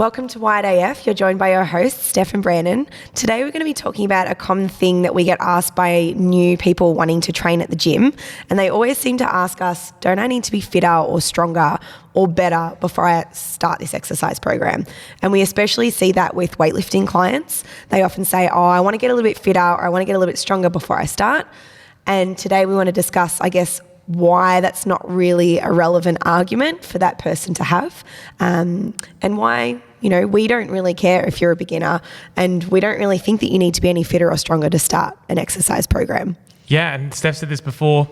Welcome to Wide AF. You're joined by your hosts, Steph and Brandon. Today we're going to be talking about a common thing that we get asked by new people wanting to train at the gym. And they always seem to ask us, don't I need to be fitter or stronger or better before I start this exercise program? And we especially see that with weightlifting clients. They often say, I want to get a little bit fitter or I want to get a little bit stronger before I start. And today we want to discuss, why that's not really a relevant argument for that person to have, and why, we don't really care if you're a beginner and we don't really think that you need to be any fitter or stronger to start an exercise program. Yeah, and Steph said this before.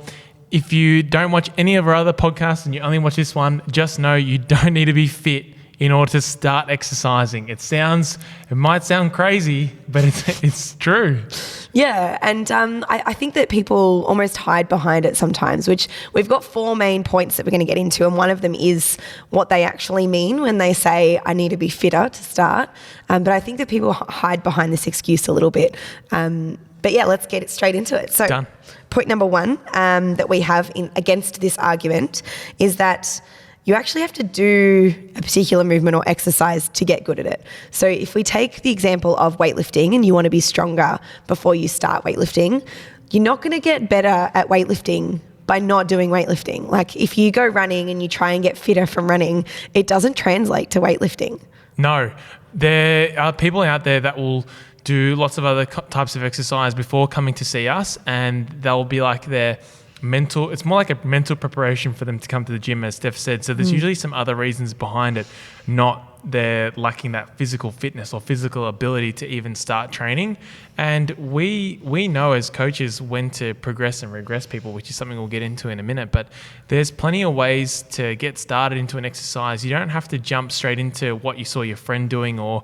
If you don't watch any of our other podcasts and you only watch this one, just know you don't need to be fit in order to start exercising. It might sound crazy, but it's true. Yeah, and I think that people almost hide behind it sometimes, which we've got 4 main points that we're going to get into, and one of them is what they actually mean when they say, I need to be fitter to start. But I think that people hide behind this excuse a little bit. But yeah, let's get straight into it. So Done. Point number 1 that we have against this argument is that you actually have to do a particular movement or exercise to get good at it. So if we take the example of weightlifting and you want to be stronger before you start weightlifting, you're not going to get better at weightlifting by not doing weightlifting. Like if you go running and you try and get fitter from running, it doesn't translate to weightlifting. No, there are people out there that will do lots of other types of exercise before coming to see us, and they'll be like it's more like a mental preparation for them to come to the gym, as Steph said. So there's usually some other reasons behind it, not they're lacking that physical fitness or physical ability to even start training. And we know as coaches when to progress and regress people, which is something we'll get into in a minute. But there's plenty of ways to get started into an exercise. You don't have to jump straight into what you saw your friend doing, or,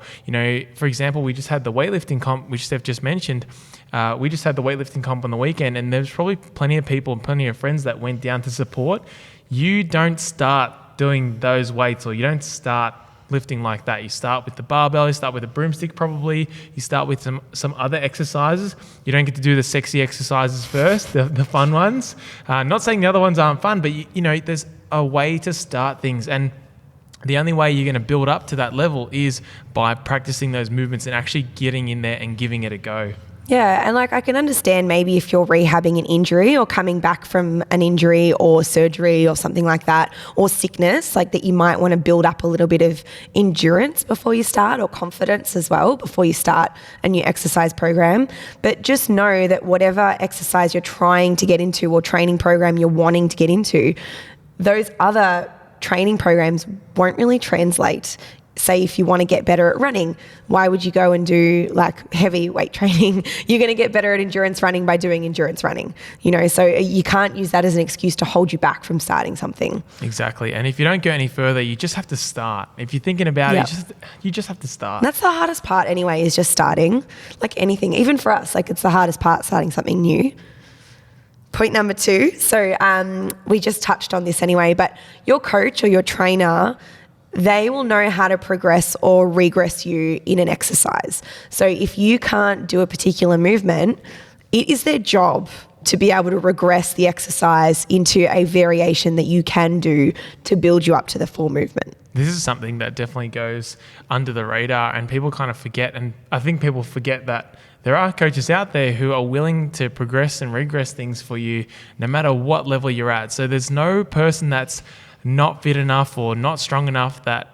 for example, we just had the weightlifting comp, which Steph just mentioned. We just had the weightlifting comp on the weekend, and there's probably plenty of people and plenty of friends that went down to support. You don't start doing those weights, or you don't start lifting like that. You start with the barbell, you start with a broomstick probably, you start with some other exercises. You don't get to do the sexy exercises first, the fun ones. Not saying the other ones aren't fun, but there's a way to start things, and the only way you're going to build up to that level is by practicing those movements and actually getting in there and giving it a go. Yeah, and I can understand maybe if you're rehabbing an injury or coming back from an injury or surgery or something like that, or sickness, that you might want to build up a little bit of endurance before you start, or confidence as well before you start a new exercise program. But just know that whatever exercise you're trying to get into or training program you're wanting to get into, those other training programs won't really translate. Say if you want to get better at running, why would you go and do heavy weight training? You're going to get better at endurance running by doing endurance running, so you can't use that as an excuse to hold you back from starting something. Exactly. And if you don't go any further, you just have to start. If you're thinking about it, you just have to start. That's the hardest part anyway, is just starting. Like anything, even for us, it's the hardest part, starting something new. Point number 2. So we just touched on this anyway, but your coach or your trainer, they will know how to progress or regress you in an exercise. So if you can't do a particular movement, it is their job to be able to regress the exercise into a variation that you can do to build you up to the full movement. This is something that definitely goes under the radar, and people kind of forget. And I think people forget that there are coaches out there who are willing to progress and regress things for you no matter what level you're at. So there's no person that's not fit enough or not strong enough that,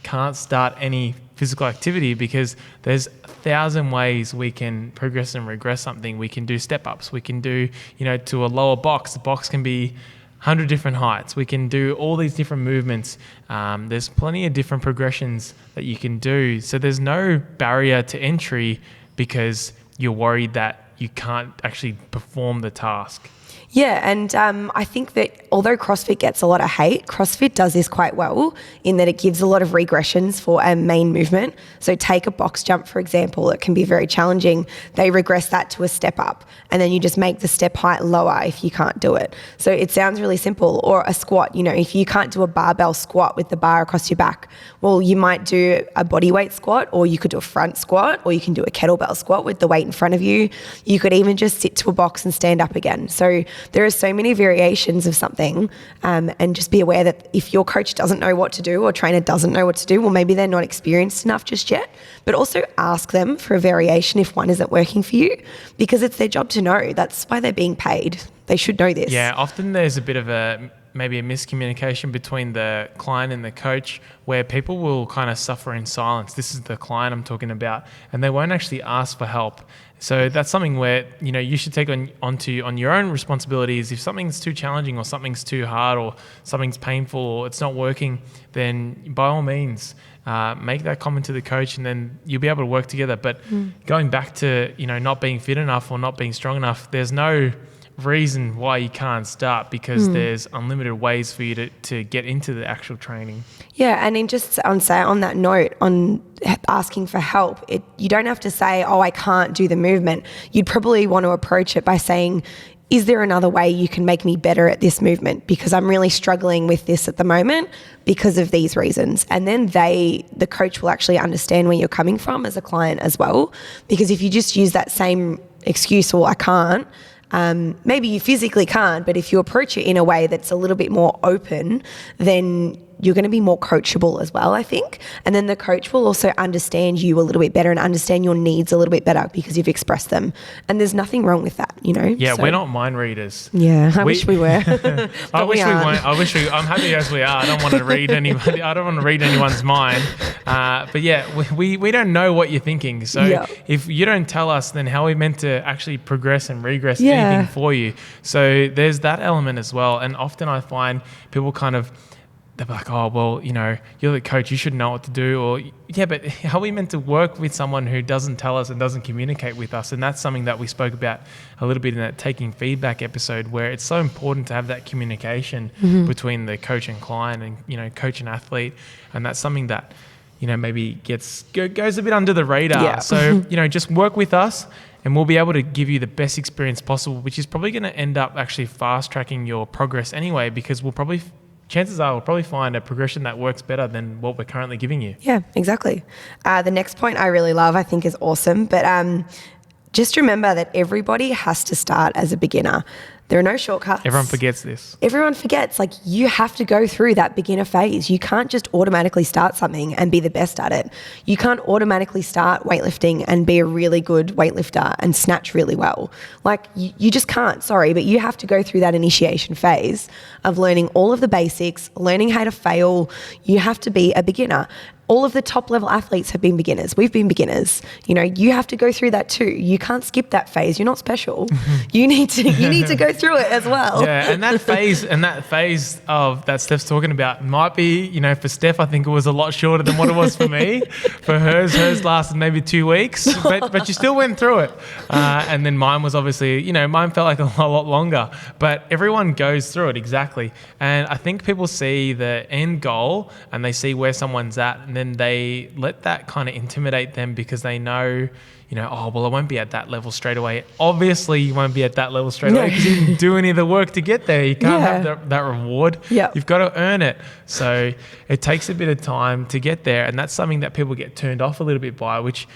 can't start any physical activity, because there's 1,000 ways we can progress and regress something. We can do step-ups. We can do, to a lower box. The box can be 100 different heights. We can do all these different movements. There's plenty of different progressions that you can do. So there's no barrier to entry because you're worried that you can't actually perform the task. Yeah, and I think that although CrossFit gets a lot of hate, CrossFit does this quite well in that it gives a lot of regressions for a main movement. So take a box jump, for example. It can be very challenging. They regress that to a step up, and then you just make the step height lower if you can't do it. So it sounds really simple. Or a squat, if you can't do a barbell squat with the bar across your back, well, you might do a body weight squat, or you could do a front squat, or you can do a kettlebell squat with the weight in front of you. You could even just sit to a box and stand up again. So there are so many variations of something, and just be aware that if your coach doesn't know what to do or trainer doesn't know what to do, well, maybe they're not experienced enough just yet, but also ask them for a variation if one isn't working for you, because it's their job to know. That's why they're being paid. They should know this. Yeah, often there's a bit of maybe a miscommunication between the client and the coach, where people will kind of suffer in silence. This is the client I'm talking about, and they won't actually ask for help. So that's something where, you know, you should take on your own responsibilities. If something's too challenging or something's too hard or something's painful or it's not working, then by all means, make that comment to the coach, and then you'll be able to work together. But going back to, you know, not being fit enough or not being strong enough, there's no reason why you can't start, because there's unlimited ways for you to get into the actual training. Yeah, and on that note, on asking for help, you don't have to say, oh, I can't do the movement. You'd probably want to approach it by saying, is there another way you can make me better at this movement? Because I'm really struggling with this at the moment because of these reasons. And then the coach will actually understand where you're coming from as a client as well. Because if you just use that same excuse, well, I can't, maybe you physically can't, but if you approach it in a way that's a little bit more open, then you're going to be more coachable as well, I think. And then the coach will also understand you a little bit better and understand your needs a little bit better because you've expressed them. And there's nothing wrong with that, you know? Yeah, so, we're not mind readers. Yeah, I wish we were. I wish we weren't. I'm happy as we are. I don't want to read anyone's mind. But yeah, we don't know what you're thinking. So if you don't tell us, then how are we meant to actually progress and regress anything for you? So there's that element as well. And often I find people they're like, oh, well, you know, you're the coach, you should know what to do. Or, yeah, but how are we meant to work with someone who doesn't tell us and doesn't communicate with us? And that's something that we spoke about a little bit in that taking feedback episode, where it's so important to have that communication between the coach and client and, you know, coach and athlete. And that's something that, you know, maybe goes a bit under the radar. Yeah. So, you know, just work with us and we'll be able to give you the best experience possible, which is probably going to end up actually fast tracking your progress anyway, because chances are we'll probably find a progression that works better than what we're currently giving you. Yeah, exactly. The next point I really love, I think is awesome, but just remember that everybody has to start as a beginner. There are no shortcuts. Everyone forgets this. Everyone forgets. Like, you have to go through that beginner phase. You can't just automatically start something and be the best at it. You can't automatically start weightlifting and be a really good weightlifter and snatch really well. Like, you just can't, sorry, but you have to go through that initiation phase of learning all of the basics, learning how to fail. You have to be a beginner. All of the top level athletes have been beginners. We've been beginners. You know, you have to go through that too. You can't skip that phase. You're not special. You need to go through it as well. Yeah, and that phase of that Steph's talking about might be, you know, for Steph, I think it was a lot shorter than what it was for me. For hers lasted maybe 2 weeks, but you still went through it. And then mine was obviously, you know, mine felt like a lot longer. But everyone goes through it, exactly. And I think people see the end goal and they see where someone's at, and then they let that kind of intimidate them because they know, you know, oh, well, I won't be at that level straight away. Obviously, you won't be at that level straight away because you didn't do any of the work to get there. You can't have that reward. Yeah. You've got to earn it. So it takes a bit of time to get there. And that's something that people get turned off a little bit by, which...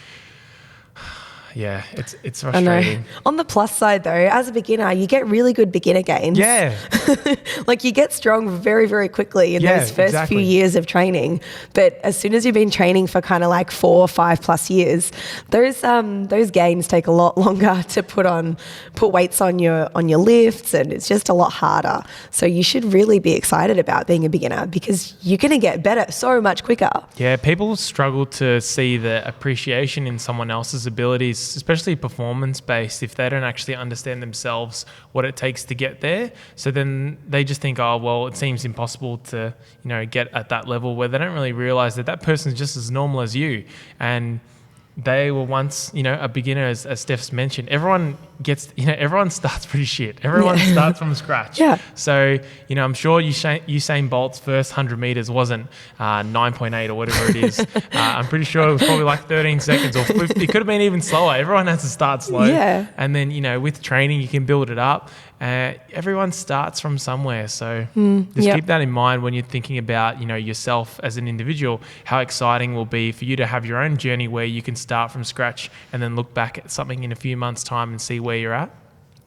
yeah, it's frustrating. I know. On the plus side though, as a beginner, you get really good beginner gains. Yeah. Like, you get strong very, very quickly in those first few years of training. But as soon as you've been training for kind of like 4 or 5 plus years, those gains take a lot longer to put weights on your lifts, and it's just a lot harder. So you should really be excited about being a beginner because you're going to get better so much quicker. Yeah, people struggle to see the appreciation in someone else's abilities, especially performance-based, if they don't actually understand themselves what it takes to get there. So then they just think, oh, well, it seems impossible to, you know, get at that level, where they don't really realize that person's just as normal as you. And they were once, you know, a beginner, as Steph's mentioned. Everyone starts pretty shit. Everyone starts from scratch. Yeah. So, you know, I'm sure Usain Bolt's first 100 meters wasn't 9.8 or whatever it is. I'm pretty sure it was probably like 13 seconds, or it could have been even slower. Everyone has to start slow. Yeah. And then, you know, with training, you can build it up. Everyone starts from somewhere. So just keep that in mind when you're thinking about, you know, yourself as an individual, how exciting it will be for you to have your own journey where you can start from scratch and then look back at something in a few months' time and see where you're at.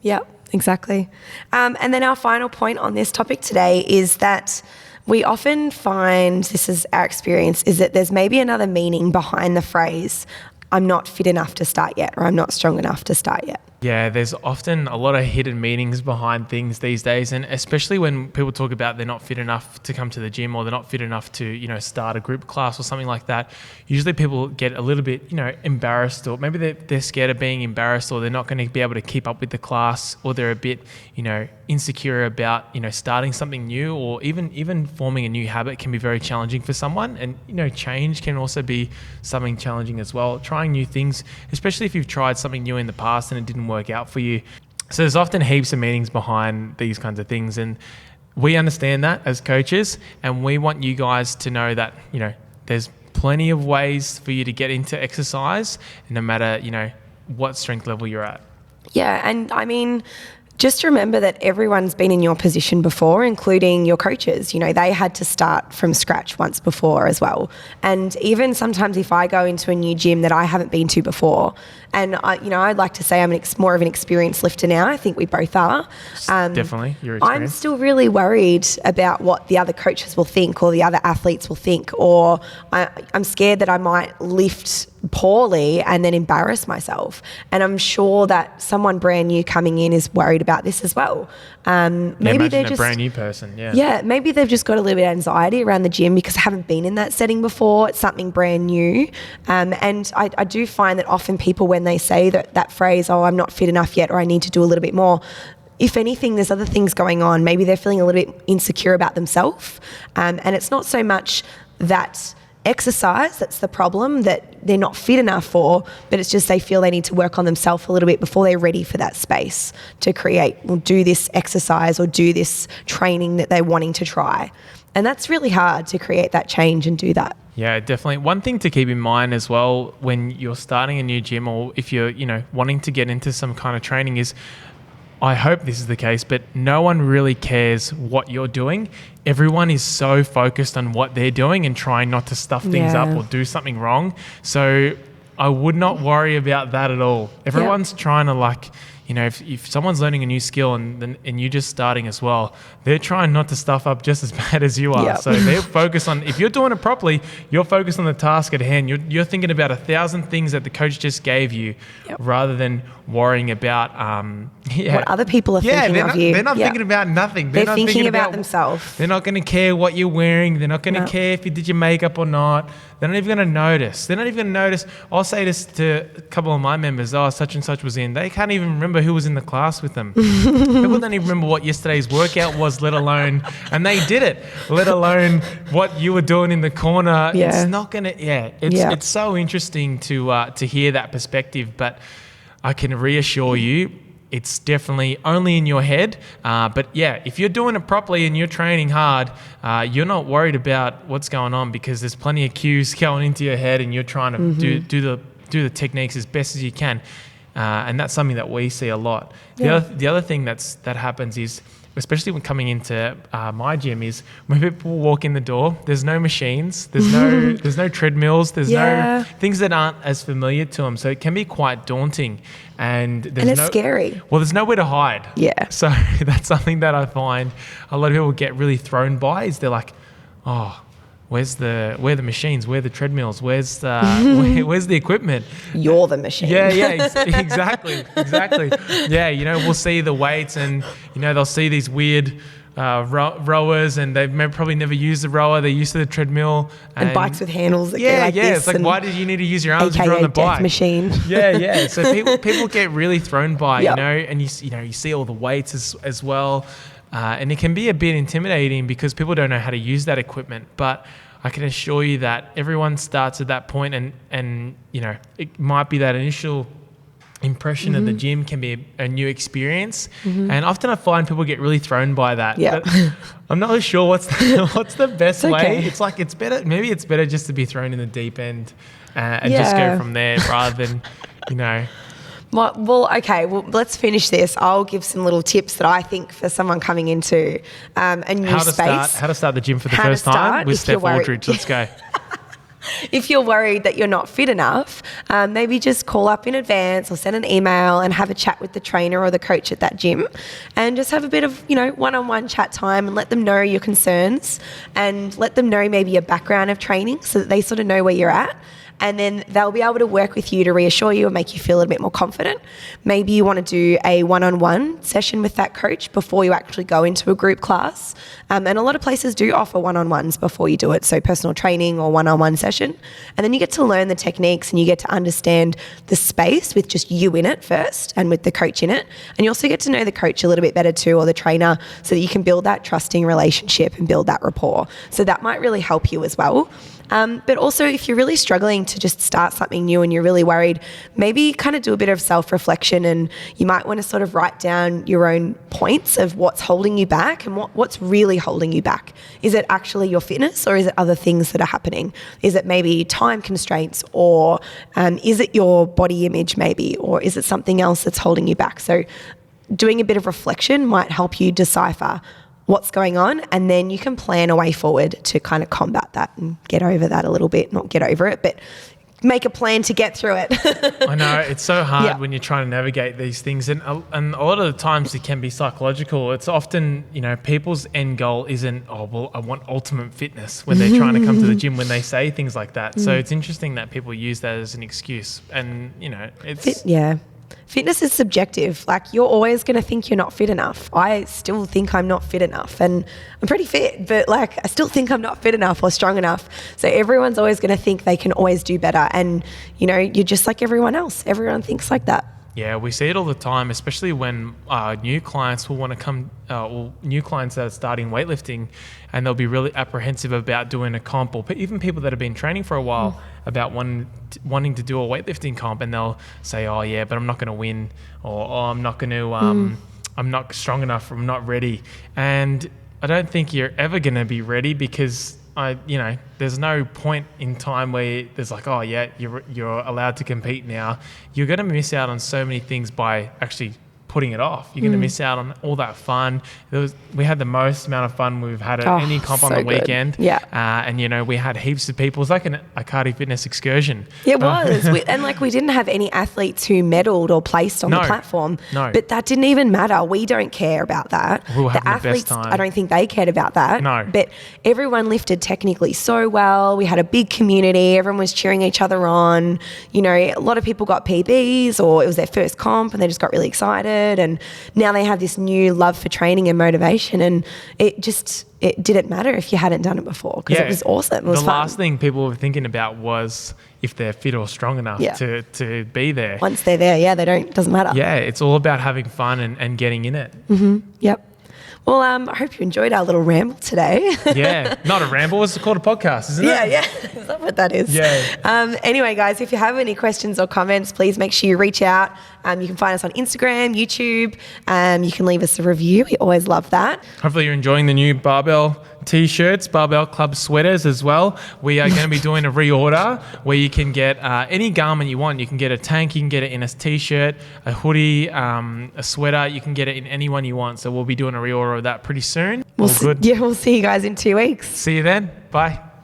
Yeah, exactly. And then our final point on this topic today is that we often find, this is our experience, is that there's maybe another meaning behind the phrase, I'm not fit enough to start yet, or I'm not strong enough to start yet. Yeah, there's often a lot of hidden meanings behind things these days, and especially when people talk about they're not fit enough to come to the gym, or they're not fit enough to, start a group class or something like that. Usually people get a little bit, embarrassed, or maybe they're scared of being embarrassed, or they're not going to be able to keep up with the class, or they're a bit, insecure about, starting something new, or even forming a new habit can be very challenging for someone. And, change can also be something challenging as well. Trying new things, especially if you've tried something new in the past and it didn't work out for you. So there's often heaps of meanings behind these kinds of things, and we understand that as coaches, and we want you guys to know that there's plenty of ways for you to get into exercise, no matter what strength level you're at. Yeah, and I mean, just remember that everyone's been in your position before, including your coaches. They had to start from scratch once before as well. And even sometimes if I go into a new gym that I haven't been to before, and I'd like to say I'm more of an experienced lifter now. I think we both are. Definitely, you're experienced. I'm still really worried about what the other coaches will think, or the other athletes will think, or I'm scared that I might lift poorly and then embarrass myself. And I'm sure that someone brand new coming in is worried about this as well. Maybe they're just a brand new person. Yeah, maybe they've just got a little bit of anxiety around the gym because they haven't been in that setting before. It's something brand new. And I do find that often people, when they say that phrase, oh, I'm not fit enough yet, or I need to do a little bit more, if anything, there's other things going on. Maybe they're feeling a little bit insecure about themselves. And it's not so much that exercise that's the problem that they're not fit enough for, but it's just they feel they need to work on themselves a little bit before they're ready for that space to create or do this exercise or do this training that they're wanting to try. And that's really hard to create that change and do that. Yeah, definitely. One thing to keep in mind as well when you're starting a new gym, or if you're, wanting to get into some kind of training, is, I hope this is the case, but no one really cares what you're doing. Everyone is so focused on what they're doing and trying not to stuff things up or do something wrong. So I would not worry about that at all. Everyone's trying to if someone's learning a new skill and you're just starting as well, they're trying not to stuff up just as bad as you are. Yep. So they're focused on, if you're doing it properly, you're focused on the task at hand. You're thinking about 1,000 things that the coach just gave you, rather than worrying about what other people are thinking of you. They're not thinking about nothing. They're not thinking about themselves. They're not going to care what you're wearing. They're not going to care if you did your makeup or not. They're not even going to notice. I'll say this to a couple of my members, such and such was in. They can't even remember who was in the class with them. People don't even remember what yesterday's workout was, let alone, and they did it, let alone what you were doing in the corner. Yeah. It's not going to, it's so interesting to hear that perspective, but I can reassure you, it's definitely only in your head. But if you're doing it properly and you're training hard, you're not worried about what's going on, because there's plenty of cues going into your head and you're trying to do the techniques as best as you can. And that's something that we see a lot. The other thing that happens is, especially when coming into my gym, is when people walk in the door, there's no machines, there's no treadmills, there's no things that aren't as familiar to them. So it can be quite daunting, and it's scary. Well, there's nowhere to hide. Yeah. So that's something that I find a lot of people get really thrown by, is they're like, oh, where are the machines? Where are the treadmills? Where's the equipment? You're the machine. Yeah, exactly. Yeah, we'll see the weights, and they'll see these weird rowers, and they've probably never used the rower. They're used to the treadmill and bikes with handles that go like this. It's like, why did you need to use your arms if you're on the bike? Death machine. Yeah. So people get really thrown by, and you see all the weights as well. And it can be a bit intimidating because people don't know how to use that equipment. But I can assure you that everyone starts at that point, and it might be that initial impression of the gym can be a new experience. And often I find people get really thrown by that. Yeah. I'm not really sure what's the best way. It's like, it's better just to be thrown in the deep end and just go from there, rather than, Well, okay. Well, let's finish this. I'll give some little tips that I think for someone coming into a new space. How to start the gym for the first time with Steph Aldridge. Let's go. If you're worried that you're not fit enough, maybe just call up in advance or send an email and have a chat with the trainer or the coach at that gym and just have a bit of, one-on-one chat time and let them know your concerns and let them know maybe your background of training so that they sort of know where you're at. And then they'll be able to work with you to reassure you and make you feel a bit more confident. Maybe you want to do a one-on-one session with that coach before you actually go into a group class. And a lot of places do offer one-on-ones before you do it, so personal training or one-on-one session. And then you get to learn the techniques and you get to understand the space with just you in it first and with the coach in it. And you also get to know the coach a little bit better too, or the trainer, so that you can build that trusting relationship and build that rapport. So that might really help you as well. But also, if you're really struggling to just start something new and you're really worried, maybe kind of do a bit of self-reflection, and you might want to sort of write down your own points of what's holding you back and what's really holding you back. Is it actually your fitness, or is it other things that are happening? Is it maybe time constraints, or is it your body image maybe, or is it something else that's holding you back? So doing a bit of reflection might help you decipher what's going on, and then you can plan a way forward to kind of combat that and get over that a little bit. Not get over it, but make a plan to get through it. I know, it's so hard when you're trying to navigate these things, and a lot of the times it can be psychological. It's often, people's end goal isn't, I want ultimate fitness when they're trying to come to the gym, when they say things like that. So it's interesting that people use that as an excuse, and it's... Fitness is subjective. Like, you're always going to think you're not fit enough. I still think I'm not fit enough, and I'm pretty fit, but I still think I'm not fit enough or strong enough. So everyone's always going to think they can always do better. And, you're just like everyone else. Everyone thinks like that. Yeah, we see it all the time, especially when new clients will want to come, new clients that are starting weightlifting, and they'll be really apprehensive about doing a comp, or even people that have been training for a while about wanting to do a weightlifting comp, and they'll say, oh yeah, but I'm not going to win, or I'm not going to, I'm not strong enough, or I'm not ready. And I don't think you're ever going to be ready, because there's no point in time where there's like, oh yeah, you're allowed to compete now. You're going to miss out on so many things by actually putting it off. You're going to miss out on all that fun. We had the most amount of fun we've had at any comp on the weekend. Yeah. And we had heaps of people. It was like an Accardi Fitness excursion. It was. We didn't have any athletes who medalled or placed on the platform. No. But that didn't even matter. We don't care about that. We were having the athletes, the best time. I don't think they cared about that. No. But everyone lifted technically so well. We had a big community. Everyone was cheering each other on. A lot of people got PBs, or it was their first comp and they just got really excited. And now they have this new love for training and motivation, and it didn't matter if you hadn't done it before, because it was awesome. It was the fun. last thing people were thinking about was if they're fit or strong enough to be there. Once they're there, doesn't matter. Yeah, it's all about having fun and getting in it. Mm-hmm. Yep. Well, I hope you enjoyed our little ramble today. Yeah, not a ramble. It's called a podcast, isn't it? Yeah. Is that what that is? Yeah. Anyway, guys, if you have any questions or comments, please make sure you reach out. You can find us on Instagram, YouTube. You can leave us a review. We always love that. Hopefully you're enjoying the new Barbell T-shirts, Barbell Club sweaters as well. We are going to be doing a reorder where you can get any garment you want. You can get a tank, you can get it in a T-shirt, a hoodie, a sweater. You can get it in any one you want. So we'll be doing a reorder of that pretty soon. We'll see you guys in 2 weeks. See you then. Bye.